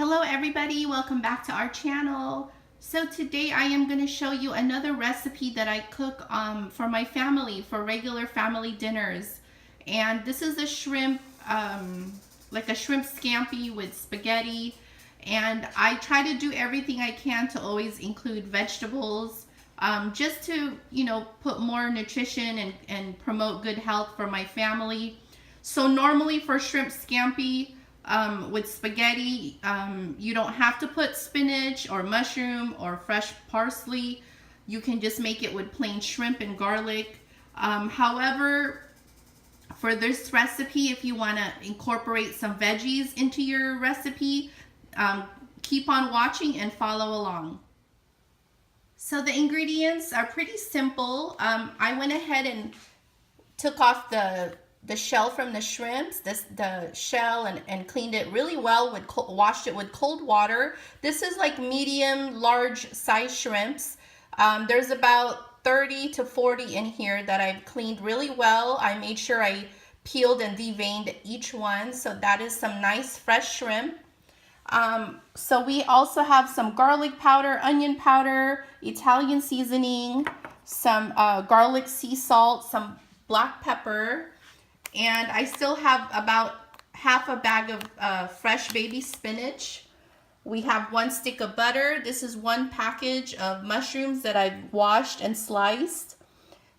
Hello everybody, welcome back to our channel. So today I am going to show you another recipe that I cook for my family, for regular family dinners. And this is a shrimp, like a shrimp scampi with spaghetti. And I try to do everything I can to always include vegetables, just to, put more nutrition and promote good health for my family. So normally for shrimp scampi, with spaghetti, you don't have to put spinach or mushroom or fresh parsley. You can just make it with plain shrimp and garlic. However, for this recipe, if you want to incorporate some veggies into your recipe, keep on watching and follow along. So the ingredients are pretty simple. I went ahead and took off the shell from the shrimps, the shell, and cleaned it really well, washed it with cold water. This is like medium, large size shrimps. There's about 30 to 40 in here that I've cleaned really well. I made sure I peeled and deveined each one, so that is some nice fresh shrimp. So we also have some garlic powder, onion powder, Italian seasoning, some garlic sea salt, some black pepper, and I still have about half a bag of fresh baby spinach. We have 1 stick of butter. This is 1 package of mushrooms that I've washed and sliced.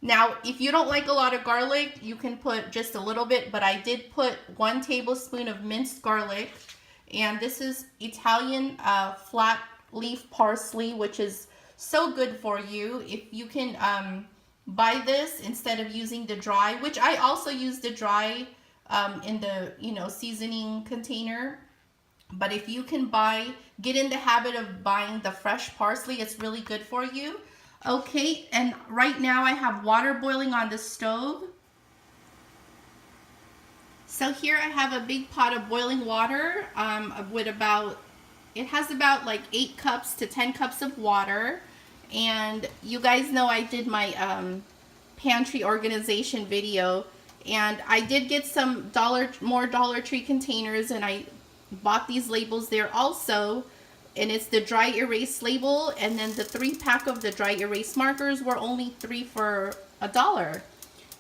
Now, if you don't like a lot of garlic, you can put just a little bit, but I did put 1 tablespoon of minced garlic. And this is Italian flat leaf parsley, which is so good for you. If you can buy this instead of using the dry, which I also use the dry in the seasoning container. But if you can get in the habit of buying the fresh parsley, it's really good for you. Okay, and right now I have water boiling on the stove. So here I have a big pot of boiling water with it has about like 8 cups to 10 cups of water. And you guys know I did my pantry organization video, and I did get some more Dollar Tree containers, and I bought these labels there also. And it's the dry erase label, and then the 3-pack of the dry erase markers were only 3 for $1.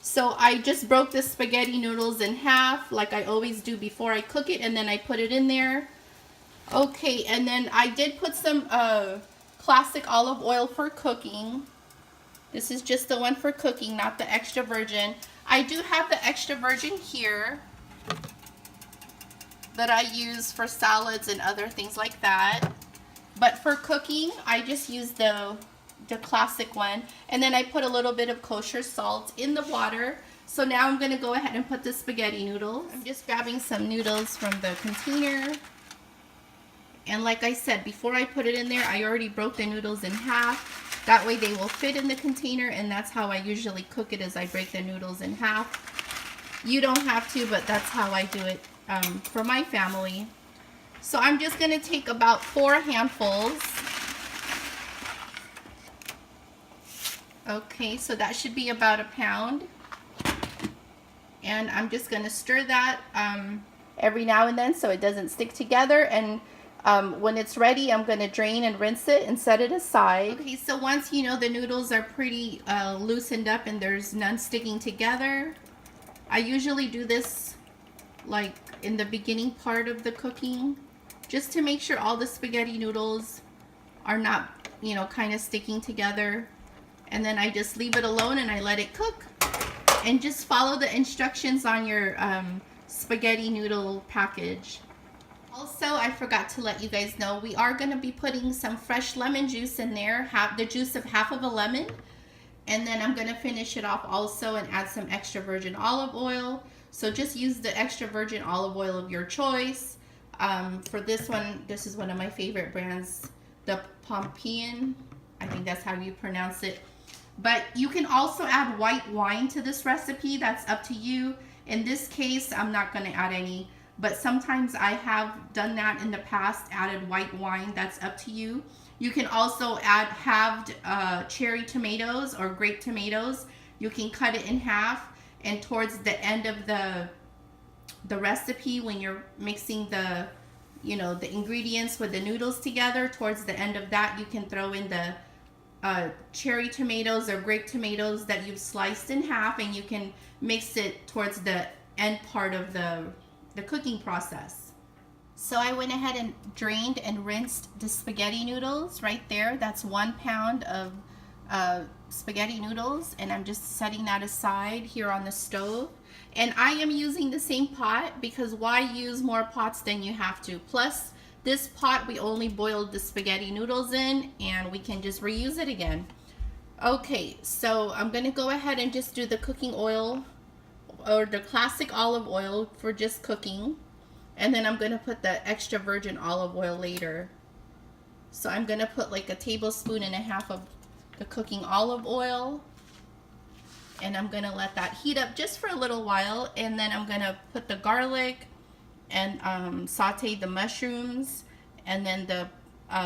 So I just broke the spaghetti noodles in half like I always do before I cook it, and then I put it in there. Okay, and then I did put some classic olive oil for cooking. This is just the one for cooking, not the extra virgin. I do have the extra virgin here that I use for salads and other things like that. But for cooking, I just use the classic one. And then I put a little bit of kosher salt in the water. So now I'm going to go ahead and put the spaghetti noodles. I'm just grabbing some noodles from the container. And like I said, before I put it in there, I already broke the noodles in half. That way they will fit in the container, and that's how I usually cook it, is I break the noodles in half. You don't have to, but that's how I do it for my family. So I'm just going to take about 4 handfuls. Okay, so that should be about a pound. And I'm just going to stir that every now and then so it doesn't stick together. And when it's ready, I'm going to drain and rinse it and set it aside. Okay, so once the noodles are pretty loosened up and there's none sticking together, I usually do this like in the beginning part of the cooking, just to make sure all the spaghetti noodles are not, kind of sticking together. And then I just leave it alone and I let it cook. And just follow the instructions on your spaghetti noodle package. Also, I forgot to let you guys know, we are going to be putting some fresh lemon juice in there, the juice of half of a lemon. And then I'm going to finish it off also and add some extra virgin olive oil. So just use the extra virgin olive oil of your choice. For this one, this is one of my favorite brands, the Pompeian. I think that's how you pronounce it. But you can also add white wine to this recipe. That's up to you. In this case, I'm not going to add any. But sometimes I have done that in the past, added white wine. That's up to you. You can also add halved cherry tomatoes or grape tomatoes. You can cut it in half, and towards the end of the recipe, when you're mixing the you know, the ingredients with the noodles together. Towards the end of that, you can throw in the cherry tomatoes or grape tomatoes that you've sliced in half, and you can mix it towards the end part of the cooking process. So I went ahead and drained and rinsed the spaghetti noodles right there. That's 1 pound of spaghetti noodles, and I'm just setting that aside here on the stove. And I am using the same pot because why use more pots than you have to? Plus, this pot we only boiled the spaghetti noodles in, and we can just reuse it again. Okay, so I'm gonna go ahead and just do the cooking oil, or the classic olive oil for just cooking. And then I'm gonna put the extra virgin olive oil later. So I'm gonna put like 1.5 tablespoons of the cooking olive oil. And I'm gonna let that heat up just for a little while. And then I'm gonna put the garlic and saute the mushrooms, and then the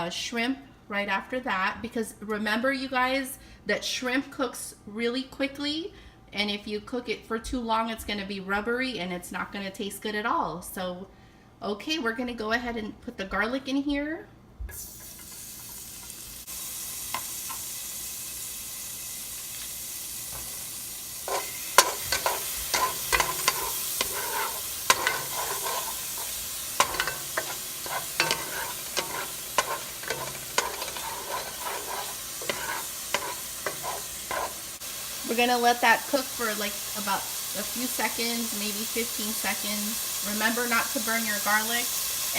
shrimp right after that. Because remember, you guys, that shrimp cooks really quickly. And if you cook it for too long, it's gonna be rubbery and it's not gonna taste good at all. So, okay, we're gonna go ahead and put the garlic in here. We're gonna let that cook for like about a few seconds, maybe 15 seconds. Remember not to burn your garlic.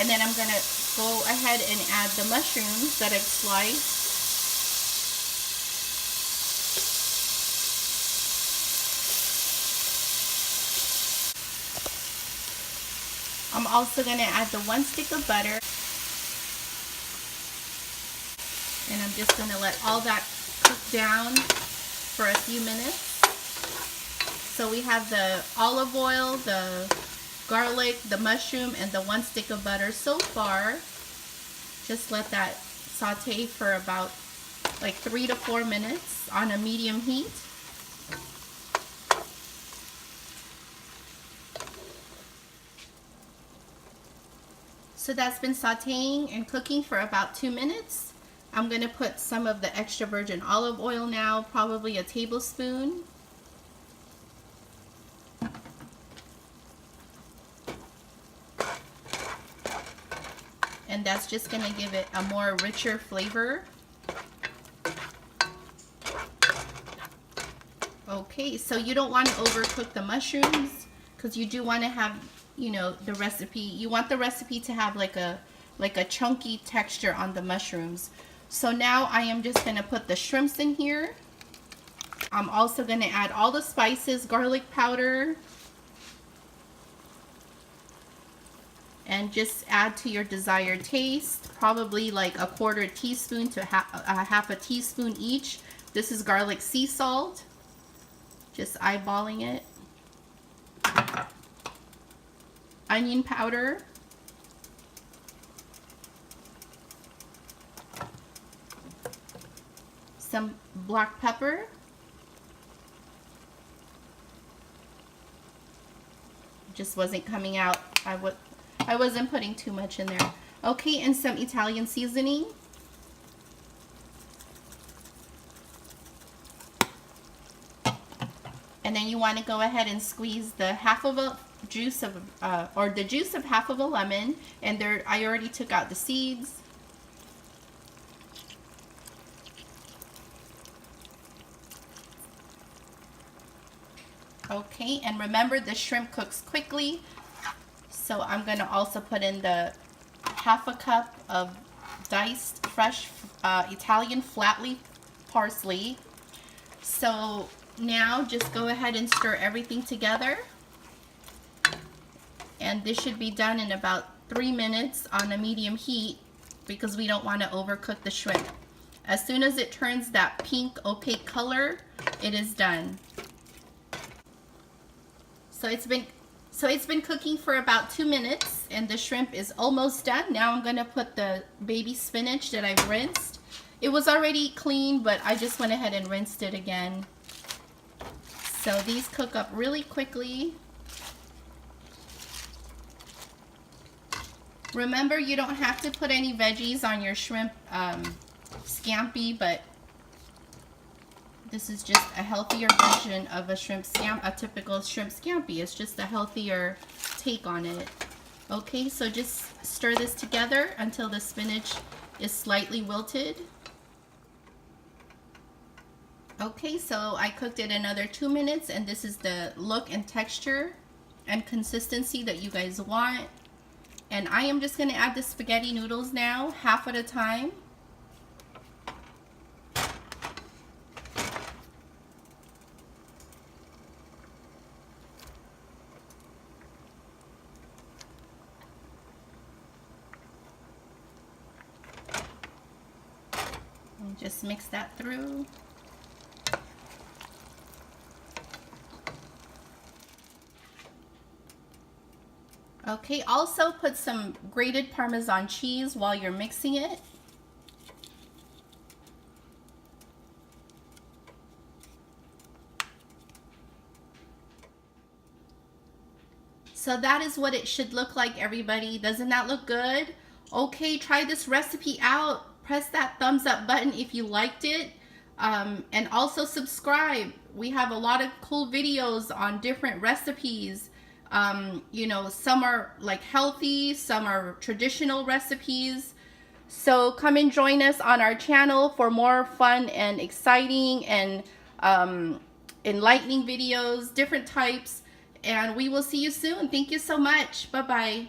And then I'm gonna go ahead and add the mushrooms that I've sliced. I'm also gonna add the 1 stick of butter. And I'm just gonna let all that cook down for a few minutes. So we have the olive oil, the garlic, the mushroom, and the 1 stick of butter so far. Just let that saute for about like 3 to 4 minutes on a medium heat. So that's been sauteing and cooking for about 2 minutes. I'm going to put some of the extra virgin olive oil now, probably 1 tablespoon. And that's just going to give it a more richer flavor. Okay, so you don't want to overcook the mushrooms because you do want to have, you know, the recipe. You want the recipe to have like a chunky texture on the mushrooms. So now I am just going to put the shrimps in here. I'm also going to add all the spices, garlic powder, and just add to your desired taste, probably like 1/4 teaspoon to half a teaspoon each. This is garlic sea salt, just eyeballing it. Onion powder. Some black pepper. Just wasn't coming out. I wasn't putting too much in there. Okay, and some Italian seasoning. And then you want to go ahead and squeeze the juice of half of a lemon. And there, I already took out the seeds. Okay, and remember the shrimp cooks quickly. So I'm going to also put in the 1/2 cup of diced fresh Italian flat leaf parsley. So now just go ahead and stir everything together. And this should be done in about 3 minutes on a medium heat because we don't want to overcook the shrimp. As soon as it turns that pink opaque color, it is done. So it's been cooking for about 2 minutes and the shrimp is almost done. Now I'm going to put the baby spinach that I've rinsed. It was already clean, but I just went ahead and rinsed it again. So these cook up really quickly. Remember, you don't have to put any veggies on your shrimp scampi, but this is just a healthier version of a typical shrimp scampi. It's just a healthier take on it. Okay, so just stir this together until the spinach is slightly wilted. Okay, so I cooked it another 2 minutes, and this is the look and texture and consistency that you guys want. And I am just going to add the spaghetti noodles now, half at a time. And just mix that through. Okay, also put some grated Parmesan cheese while you're mixing it. So that is what it should look like, everybody. Doesn't that look good? Okay, try this recipe out. Press that thumbs up button if you liked it. And also subscribe. We have a lot of cool videos on different recipes. You know, some are like healthy, some are traditional recipes. So come and join us on our channel for more fun and exciting and enlightening videos, different types. And we will see you soon. Thank you so much. Bye-bye.